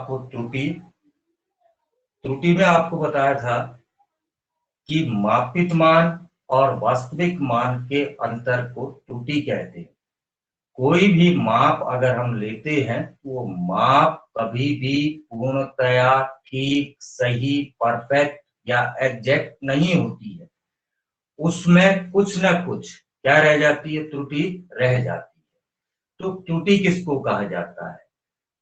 आपको त्रुटि में आपको बताया था कि मापित मान और वास्तविक मान के अंतर को त्रुटि कहते हैं। कोई भी माप अगर हम लेते हैं तो वो माप कभी भी पूर्णतया ठीक, सही, परफेक्ट या एग्जैक्ट नहीं होती है। उसमें कुछ ना कुछ क्या रह जाती है, त्रुटि रह जाती है। तो त्रुटि किसको कहा जाता है?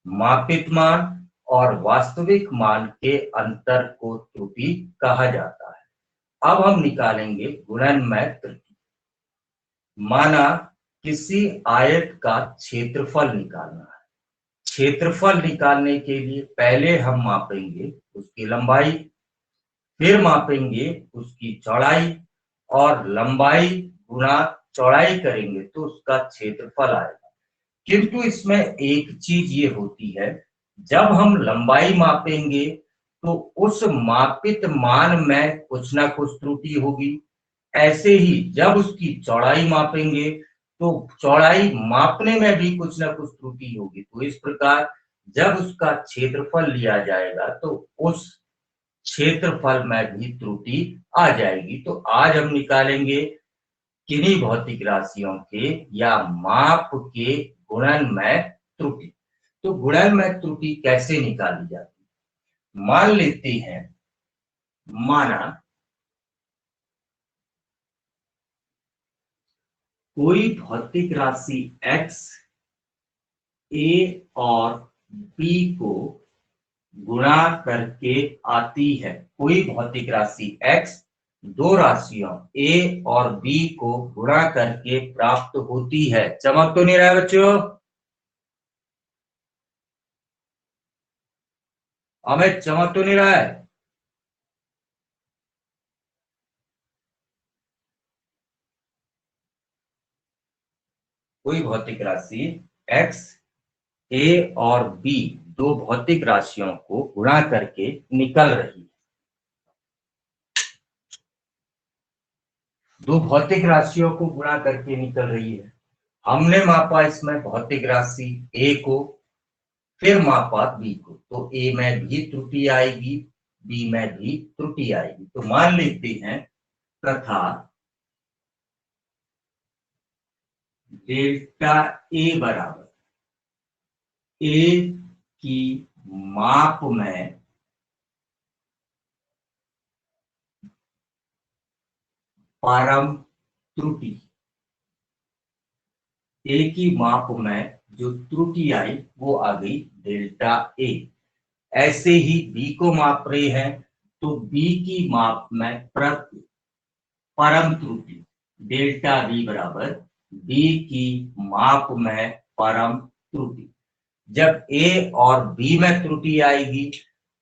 मापित मान और वास्तविक मान के अंतर को त्रुटि कहा जाता है। अब हम निकालेंगे गुणनमय त्रुटि। माना किसी आयत का क्षेत्रफल निकालना है। क्षेत्रफल निकालने के लिए पहले हम मापेंगे उसकी लंबाई, फिर मापेंगे उसकी चौड़ाई, और लंबाई गुणा चौड़ाई करेंगे तो उसका क्षेत्रफल आएगा। किंतु इसमें एक चीज ये होती है, जब हम लंबाई मापेंगे तो उस मापित मान में कुछ ना कुछ त्रुटि होगी। ऐसे ही जब उसकी चौड़ाई मापेंगे तो चौड़ाई मापने में भी कुछ ना कुछ त्रुटि होगी। तो इस प्रकार जब उसका क्षेत्रफल लिया जाएगा तो उस क्षेत्रफल में भी त्रुटि आ जाएगी। तो आज हम निकालेंगे किन्हीं भौतिक राशियों के या माप के गुणनमय त्रुटि। तो गुणनमय त्रुटि कैसे निकाली जाती है? मान लेते हैं, माना कोई भौतिक राशि x a और b को गुणा करके आती है। कोई भौतिक राशि x दो राशियों a और b को गुणा करके प्राप्त होती है। चमक तो नहीं रहा है बच्चों? हमें चमक तो नहीं रहा है? कोई भौतिक राशि x a और b दो भौतिक राशियों को गुणा करके निकल रही है। दो भौतिक राशियों को गुणा करके निकल रही है। हमने मापा इसमें भौतिक राशि a को, फिर मापा b को। तो a में भी त्रुटि आएगी, b में भी त्रुटि आएगी। तो मान लेते हैं तथा डेल्टा a बराबर a की माप में परम त्रुटि, a की माप में जो त्रुटि आई वो आ गई डेल्टा a। ऐसे ही b को माप रहे हैं तो b की माप में परम त्रुटि डेल्टा b बराबर b की माप में परम त्रुटि। जब a और b में त्रुटि आएगी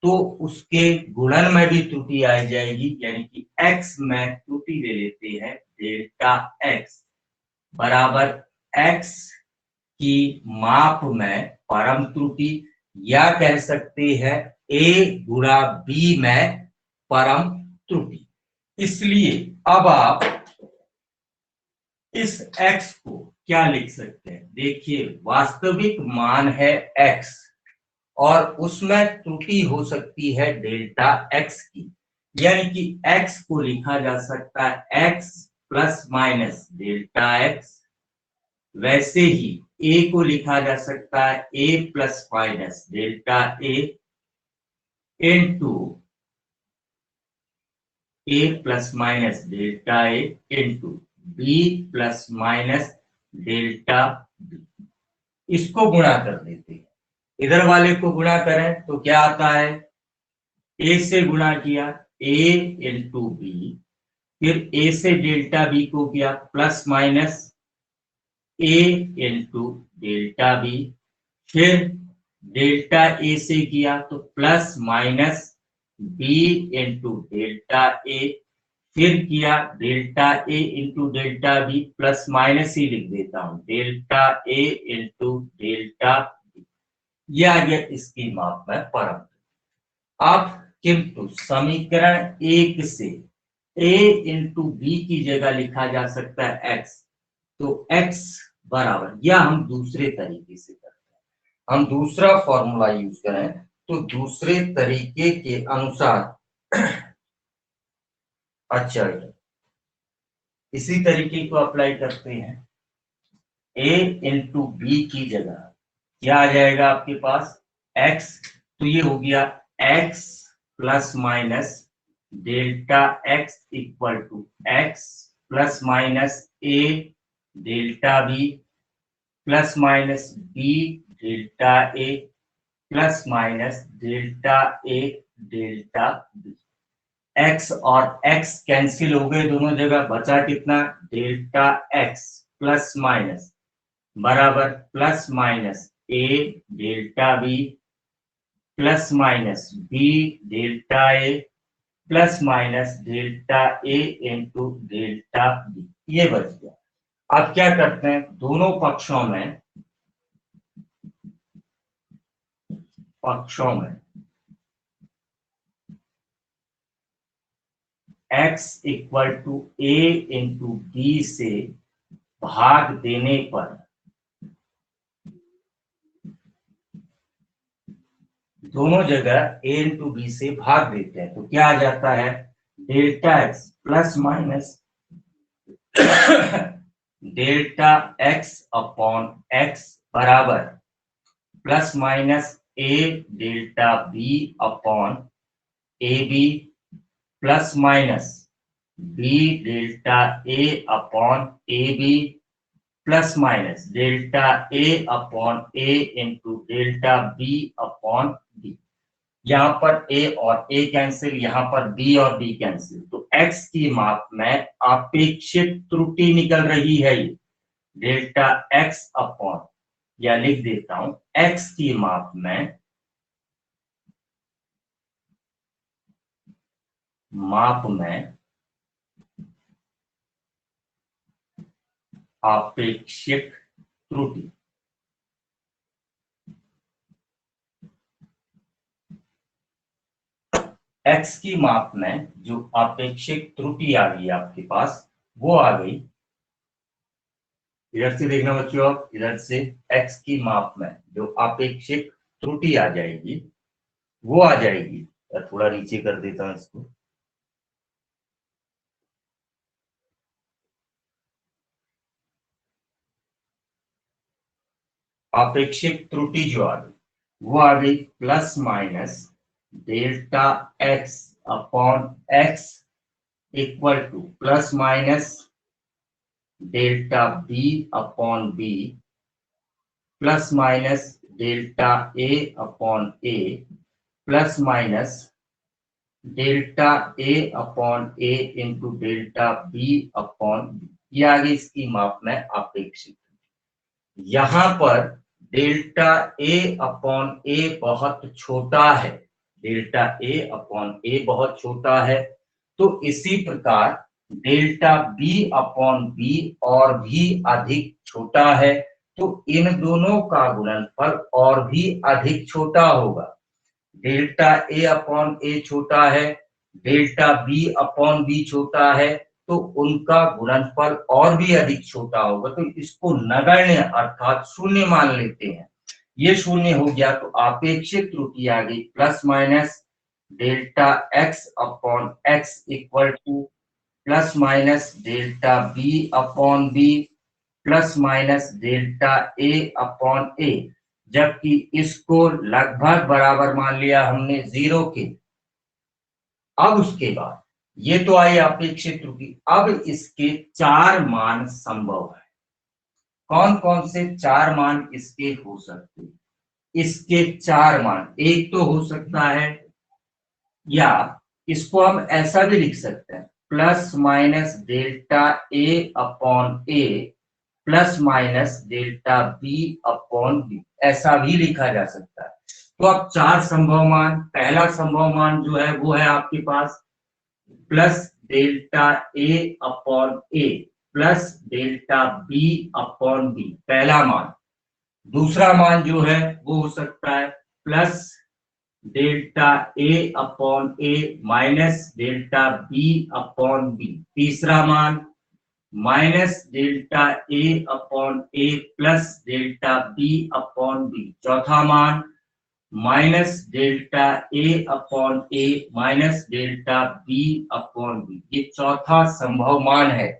तो उसके गुणन में भी त्रुटि आ जाएगी, यानी कि x में त्रुटि ले लेते हैं डेल्टा x बराबर x की माप में परम त्रुटि, या कह सकते हैं a गुणा b में परम त्रुटि। इसलिए अब आप इस x को क्या लिख सकते हैं? देखिए, वास्तविक मान है x और उसमें त्रुटि हो सकती है डेल्टा x की, यानी कि x को लिखा जा सकता है x plus minus delta x। वैसे ही a को लिखा जा सकता है a plus minus delta a into a plus minus delta a into b plus minus delta b। इसको गुणा कर देते हैं, इधर वाले को गुणा करें तो क्या आता है? a से गुणा किया a इंटू बी, फिर a से डेल्टा b को किया plus minus a into delta b, फिर डेल्टा a से किया तो plus minus b into delta a, फिर किया delta a into delta b, plus minus ही लिख देता हूं delta a into delta b। यह आ गया इसकी माप में परम। अब किंतु समीकरण एक से a इंटू बी की जगह लिखा जा सकता है x। तो x बराबर, या हम दूसरे तरीके से करते हैं, हम दूसरा फॉर्मूला यूज करें तो दूसरे तरीके के अनुसार अच्छा इसी तरीके को अप्लाई करते हैं। a इंटू बी की जगह क्या आ जाएगा आपके पास x, तो ये हो गया x plus minus delta x equal to x plus minus a delta b plus minus b delta a plus minus delta a delta b। x और x कैंसिल हो गए दोनों जगह, बचा कितना डेल्टा x प्लस माइनस बराबर plus minus a delta b plus minus b delta a plus minus delta a into delta b, ये बच गया। अब क्या करते हैं, दोनों पक्षों में x equal to a into b से भाग देने पर दोनों जगह a इंटू बी से भाग देते हैं, तो क्या आ जाता है delta x plus minus delta x upon x बराबर plus minus a delta b upon a b plus minus b delta a upon a b plus minus delta a upon a into delta b upon b। यहाँ पर a और a cancel, यहाँ पर b और b cancel, तो x की माप में अपेक्षित त्रुटि निकल रही है ये डेल्टा x अपॉन, या लिख देता हूं x की माप में अपेक्षित त्रुटि। x की माप में जो अपेक्षित त्रुटि आ गई आपके पास वो आ गई, इधर से देखना बच्चों, आप इधर से x की माप में जो अपेक्षित त्रुटि आ जाएगी वो आ जाएगी, थोड़ा नीचे कर देता हूं इसको, अपेक्षित त्रुटि जो आ गई वो आ गई plus minus delta x upon x equal to plus minus delta b upon b plus minus delta a upon a plus minus delta a upon a into delta b upon b, ये आ गई इसकी माप में अपेक्षित। यहाँ पर delta a upon a बहुत छोटा है, डेल्टा a अपॉन a बहुत छोटा है, तो इसी प्रकार डेल्टा b अपॉन b और भी अधिक छोटा है, तो इन दोनों का गुणनफल और भी अधिक छोटा होगा। डेल्टा a अपॉन a छोटा है, डेल्टा b अपॉन b छोटा है, तो उनका गुणनफल और भी अधिक छोटा होगा, तो इसको नगण्य अर्थात शून्य मान लेते हैं। ये शून्य हो गया तो अपेक्षित त्रुटि आ गई plus minus delta x upon x equal to plus minus delta b upon b plus minus delta a upon a, जबकि इसको लगभग बराबर मान लिया हमने 0 के। अब उसके बाद ये तो आई अपेक्षित त्रुटि, अब इसके 4 मान संभव है। कौन कौन से 4 मान इसके हो सकते हैं? इसके 4 मान, एक तो हो सकता है, या इसको हम ऐसा भी लिख सकते हैं plus minus delta a upon a plus minus delta b upon b, ऐसा भी लिखा जा सकता है। तो अब 4 संभव मान, पहला संभव मान जो है वो है आपके पास plus delta a upon a plus delta b upon b, पहला मान। दूसरा मान जो है वो हो सकता है plus delta a upon a minus delta b upon b, तीसरा मान minus delta a upon a plus delta b upon b, चौथा मान minus delta A upon A minus delta B upon B, ये चौथा संभव मान है।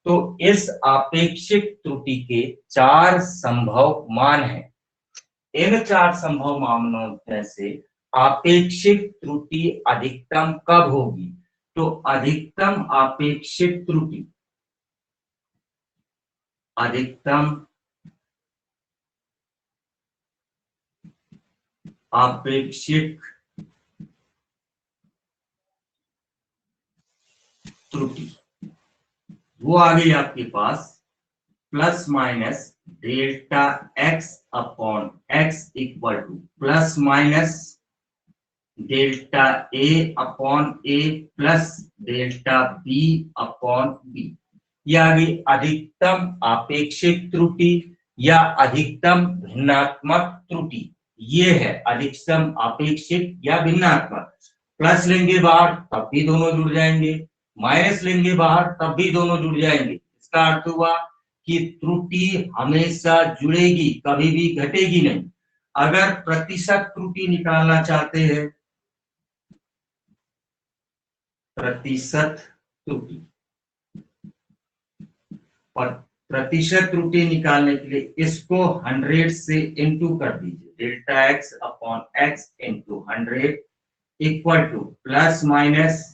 तो इस आपेक्षिक त्रुटि के 4 संभव मान हैं। इन 4 संभव मानों में से आपेक्षिक त्रुटि अधिकतम कब होगी? तो अधिकतम आपेक्षिक त्रुटि, अधिकतम आपेक्षिक त्रुटि वो आ गई आपके पास plus minus delta X upon X equal to plus minus delta A upon A plus delta B upon B. ये आ गई अधिकतम आपेक्षिक त्रुटि या अधिकतम भिन्नात्मक त्रुटि। ये है अधिकतम आपेक्षिक या भिन्नात्मक। प्लस लेंगे बाहर तब भी दोनों जुड़ जाएंगे, माइनस लेंगे बाहर तब भी दोनों जुड़ जाएंगे। इसका अर्थ हुआ कि त्रुटि हमेशा जुड़ेगी, कभी भी घटेगी नहीं। अगर प्रतिशत त्रुटि निकालना चाहते हैं, प्रतिशत त्रुटि, और प्रतिशत त्रुटि निकालने के लिए इसको 100 से इंटू कर दीजिए, delta X upon X into 100 equal to plus minus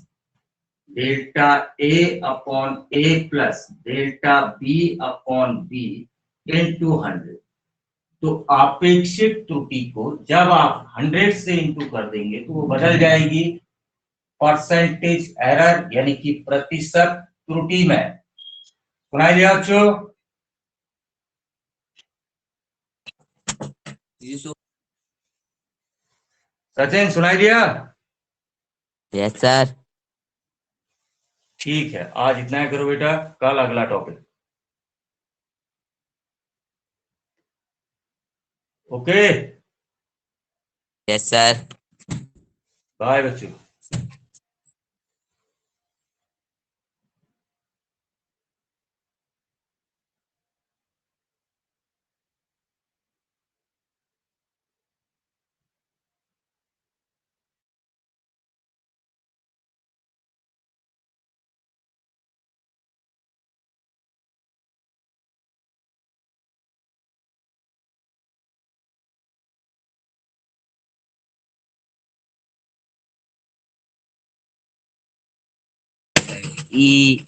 delta A upon A plus delta B upon B into 100। तो आपेक्षिक त्रुटि को जब आप 100 से इंटू कर देंगे तो वो बदल जाएगी परसेंटेज एरर, यानी कि प्रतिशत त्रुटि में। सुनाई दिया बच्चों? सचिन सुनाई दिया? Yes sir. ठीक है, आज इतना ही करो बेटा, कल अगला topic. Okay, yes sir. Bye बच्चों। ई